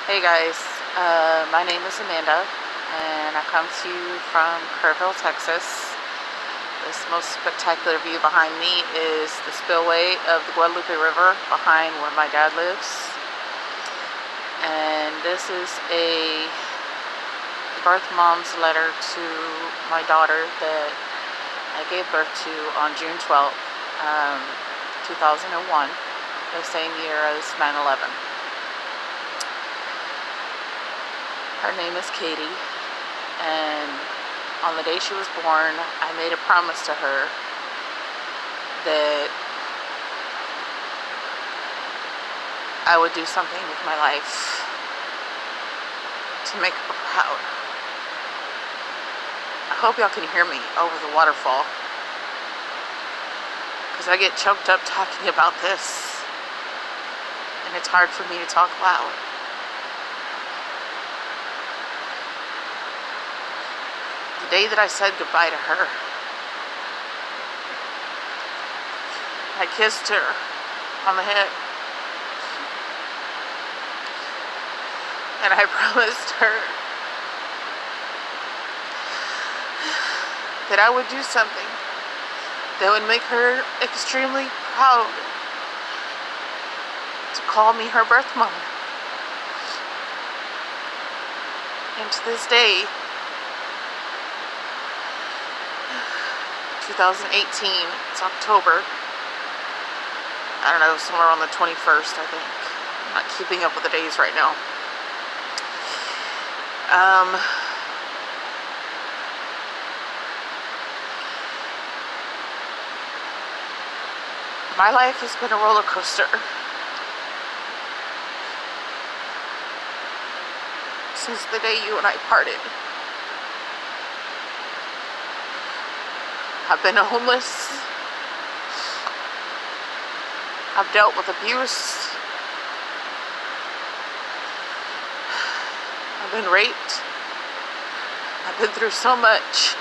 Hey guys, my name is Amanda, and I come to you from Kerrville, Texas. This most spectacular view behind me is the spillway of the Guadalupe River behind where my dad lives. And this is a birth mom's letter to my daughter that I gave birth to on June 12th, 2001, the same year as 9/11. Her name is Katie, and on the day she was born, I made a promise to her that I would do something with my life to make her proud. I hope y'all can hear me over the waterfall, because I get choked up talking about this, and it's hard for me to talk loud. The day that I said goodbye to her, I kissed her on the head, and I promised her that I would do something that would make her extremely proud to call me her birth mother. And to this day, 2018, it's October, I don't know, somewhere on the 21st, I think. I'm not keeping up with the days right now. My life has been a roller coaster since the day you and I parted. I've been homeless. I've dealt with abuse. I've been raped. I've been through so much.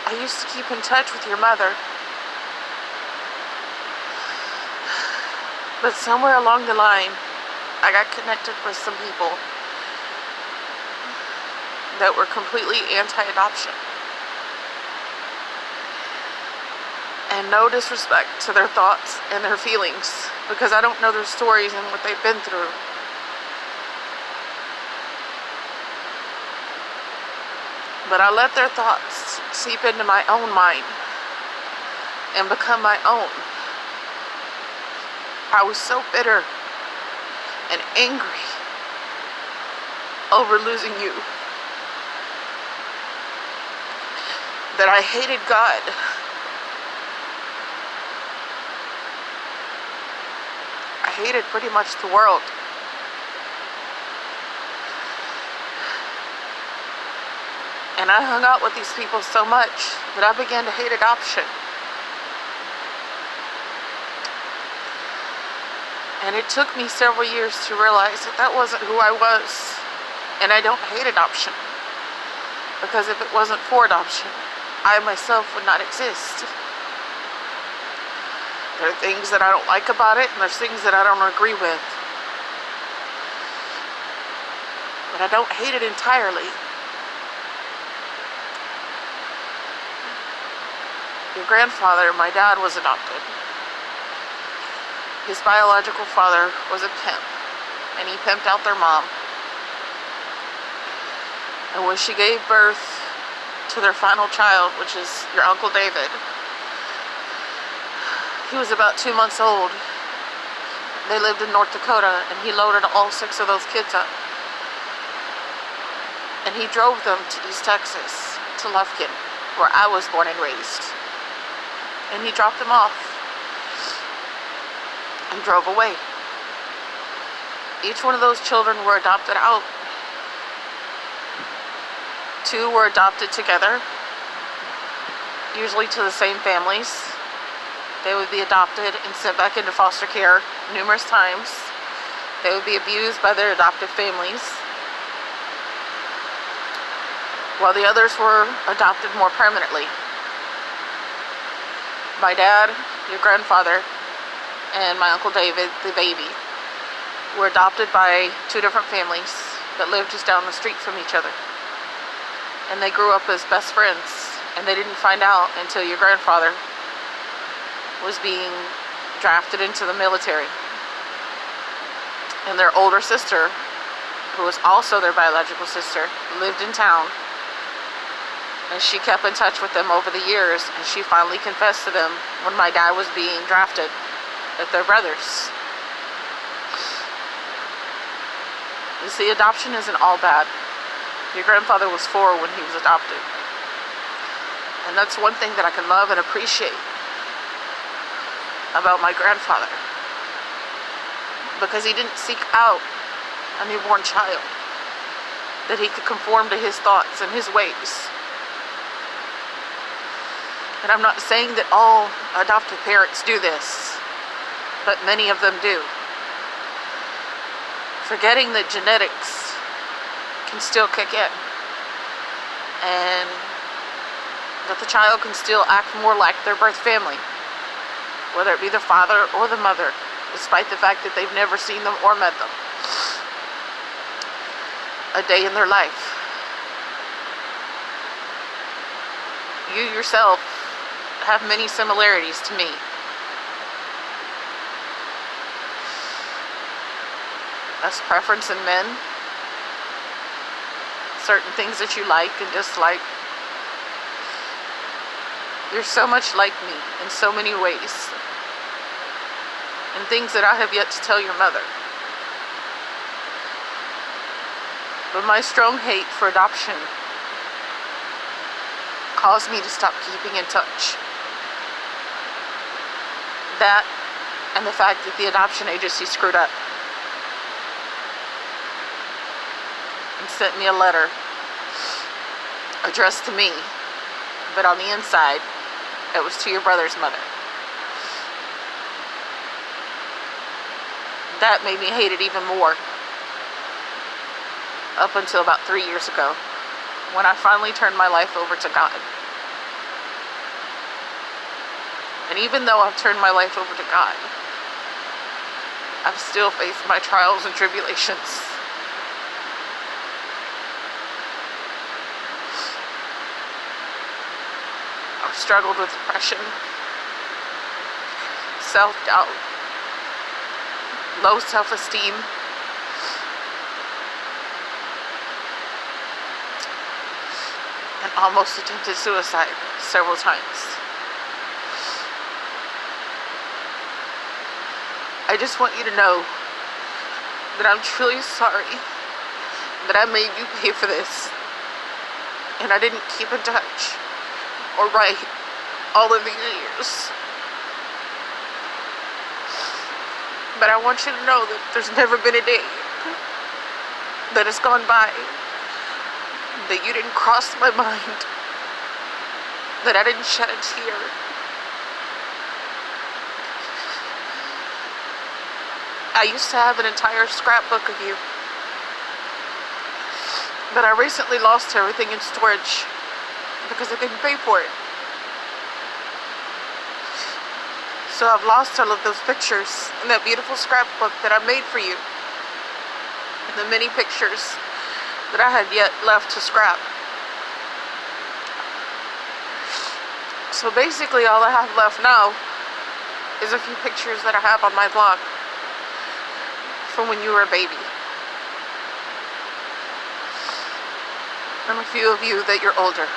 I used to keep in touch with your mother, but somewhere along the line, I got connected with some people that were completely anti-adoption. And no disrespect to their thoughts and their feelings, because I don't know their stories and what they've been through. But I let their thoughts seep into my own mind and become my own. I was so bitter and angry over losing you that I hated God. I hated pretty much the world. And I hung out with these people so much that I began to hate adoption. And it took me several years to realize that that wasn't who I was. And I don't hate adoption, because if it wasn't for adoption, I myself would not exist. There are things that I don't like about it, and there's things that I don't agree with. But I don't hate it entirely. Your grandfather, my dad, was adopted. His biological father was a pimp, and he pimped out their mom. And when she gave birth to their final child, which is your Uncle David, he was about 2 months old. They lived in North Dakota, and he loaded all 6 of those kids up. And he drove them to East Texas, to Lufkin, where I was born and raised. And he dropped them off and drove away. Each one of those children were adopted out. 2 were adopted together, usually to the same families. They would be adopted and sent back into foster care numerous times. They would be abused by their adoptive families, while the others were adopted more permanently. My dad, your grandfather, and my Uncle David, the baby, were adopted by two different families that lived just down the street from each other. And they grew up as best friends, and they didn't find out until your grandfather was being drafted into the military. And their older sister, who was also their biological sister, lived in town. And she kept in touch with them over the years, and she finally confessed to them when my dad was being drafted that they're brothers. You see, adoption isn't all bad. Your grandfather was 4 when he was adopted. And that's one thing that I can love and appreciate about my grandfather. Because he didn't seek out a newborn child that he could conform to his thoughts and his ways. And I'm not saying that all adoptive parents do this, but many of them do. Forgetting that genetics can still kick in, and that the child can still act more like their birth family, whether it be the father or the mother, despite the fact that they've never seen them or met them a day in their life. You yourself have many similarities to me. As preference in men, certain things that you like and dislike. You're so much like me in so many ways, and things that I have yet to tell your mother. But my strong hate for adoption caused me to stop keeping in touch. That and the fact that the adoption agency screwed up and sent me a letter addressed to me, but on the inside it was to your brother's mother. That made me hate it even more, up until about 3 years ago, when I finally turned my life over to God. And even though I've turned my life over to God, I've still faced my trials and tribulations. I've struggled with depression, self-doubt, low self-esteem, and almost attempted suicide several times. I just want you to know that I'm truly sorry that I made you pay for this, and I didn't keep in touch or write all of these years. But I want you to know that there's never been a day that has gone by that you didn't cross my mind, that I didn't shed a tear. I used to have an entire scrapbook of you, but I recently lost everything in storage because I couldn't pay for it. So I've lost all of those pictures in that beautiful scrapbook that I made for you, and the many pictures that I had yet left to scrap. So basically all I have left now is a few pictures that I have on my blog from when you were a baby, and a few of you that you're older.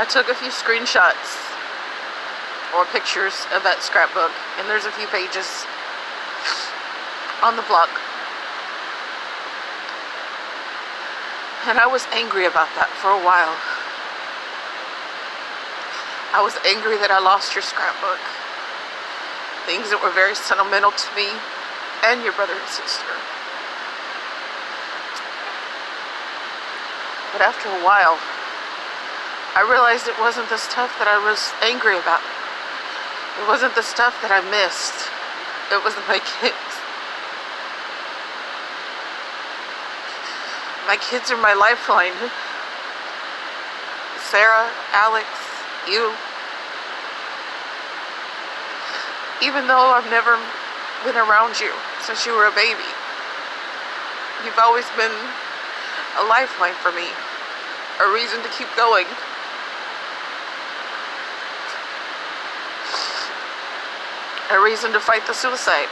I took a few screenshots or pictures of that scrapbook, and there's a few pages on the blog. And I was angry about that for a while. I was angry that I lost your scrapbook. Things that were very sentimental to me and your brother and sister. But after a while, I realized it wasn't the stuff that I was angry about. It wasn't the stuff that I missed. It was my kids. My kids are my lifeline. Sarah, Alex, you. Even though I've never been around you since you were a baby, you've always been a lifeline for me, a reason to keep going. A reason to fight the suicide.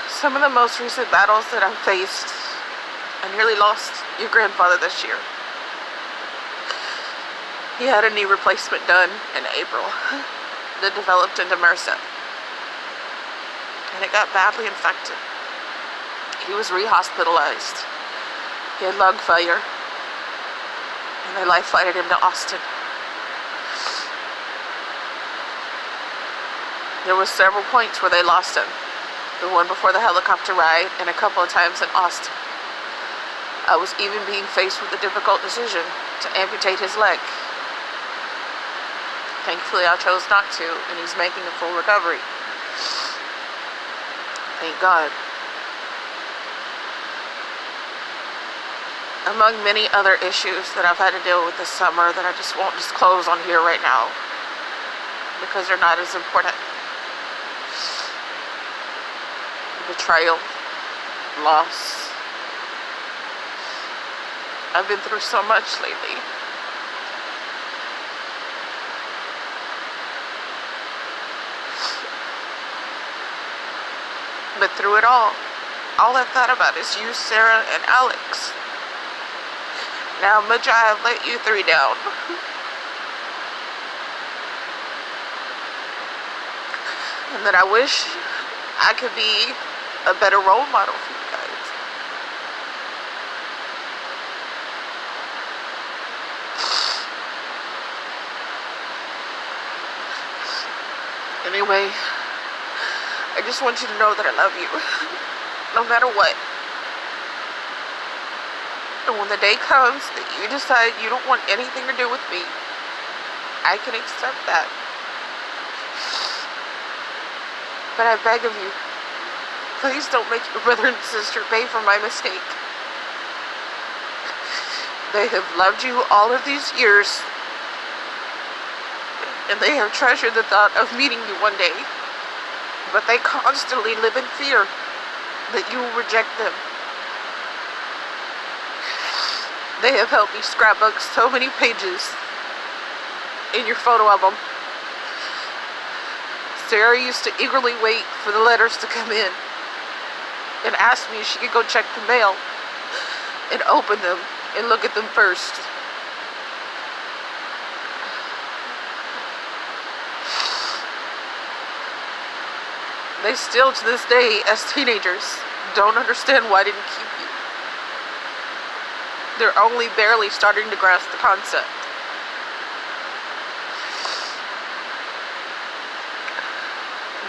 Some of the most recent battles that I've faced, I nearly lost your grandfather this year. He had a knee replacement done in April that developed into MRSA. And it got badly infected. He was re-hospitalized. He had lung failure. And they life-flighted him to Austin. There were several points where they lost him. The one before the helicopter ride and a couple of times in Austin. I was even being faced with the difficult decision to amputate his leg. Thankfully, I chose not to, and he's making a full recovery. Thank God. Among many other issues that I've had to deal with this summer that I just won't disclose on here right now because they're not as important. Betrayal, loss. I've been through so much lately. But through it all I thought about is you, Sarah, and Alex. And how much I have let you three down. And that I wish I could be a better role model for you guys. Anyway, I just want you to know that I love you, no matter what. And when the day comes that you decide you don't want anything to do with me, I can accept that. But I beg of you, please don't make your brother and sister pay for my mistake. They have loved you all of these years, and they have treasured the thought of meeting you one day, but they constantly live in fear that you will reject them. They have helped me scrapbook so many pages in your photo album. Sarah used to eagerly wait for the letters to come in and ask me if she could go check the mail and open them and look at them first. They still, to this day, as teenagers, don't understand why I didn't keep you. They're only barely starting to grasp the concept.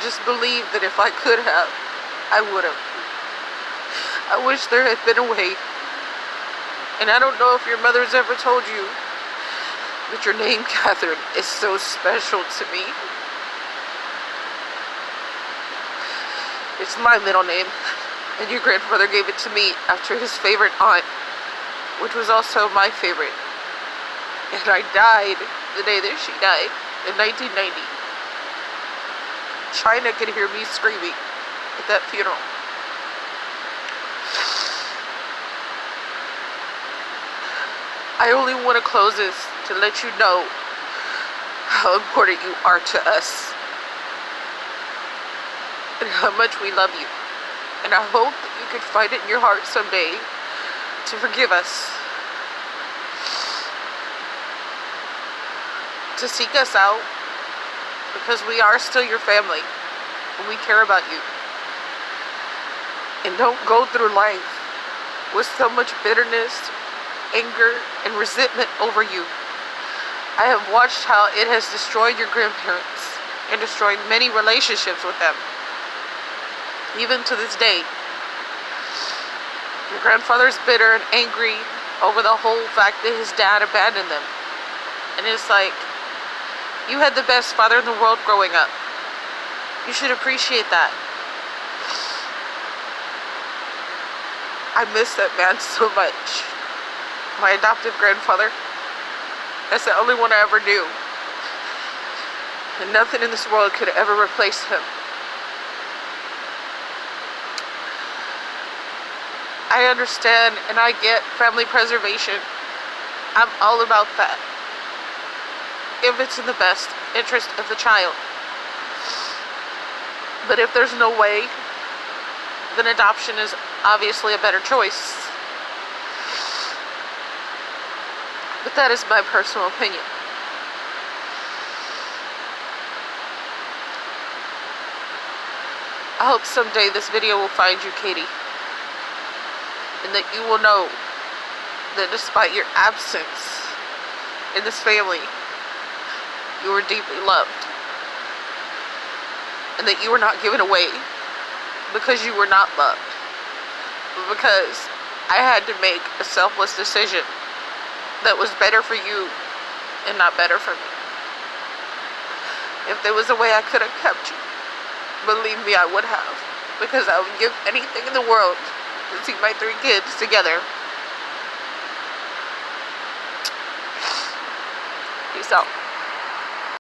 Just believe that if I could have, I would have. I wish there had been a way. And I don't know if your mother's ever told you, but your name, Catherine, is so special to me. It's my middle name, and your grandfather gave it to me after his favorite aunt, which was also my favorite. And I died the day that she died, in 1990. China could hear me screaming at that funeral. I only want to close this to let you know how important you are to us and how much we love you. And I hope that you could find it in your heart someday to forgive us, to seek us out, because we are still your family and we care about you. And don't go through life with so much bitterness, anger, and resentment over you. I have watched how it has destroyed your grandparents and destroyed many relationships with them. Even to this day, your grandfather's bitter and angry over the whole fact that his dad abandoned them. And it's like, you had the best father in the world growing up. You should appreciate that. I miss that man so much. my adoptive grandfather. That's the only one I ever knew. And nothing in this world could ever replace him. I understand and I get family preservation. I'm all about that, if it's in the best interest of the child. But if there's no way, then adoption is obviously a better choice. But that is my personal opinion. I hope someday this video will find you, Katie, and that you will know that despite your absence in this family, you were deeply loved, and that you were not given away because you were not loved, but because I had to make a selfless decision that was better for you and not better for me. If there was a way I could have kept you, believe me, I would have, because I would give anything in the world to see my 3 kids together. Peace out.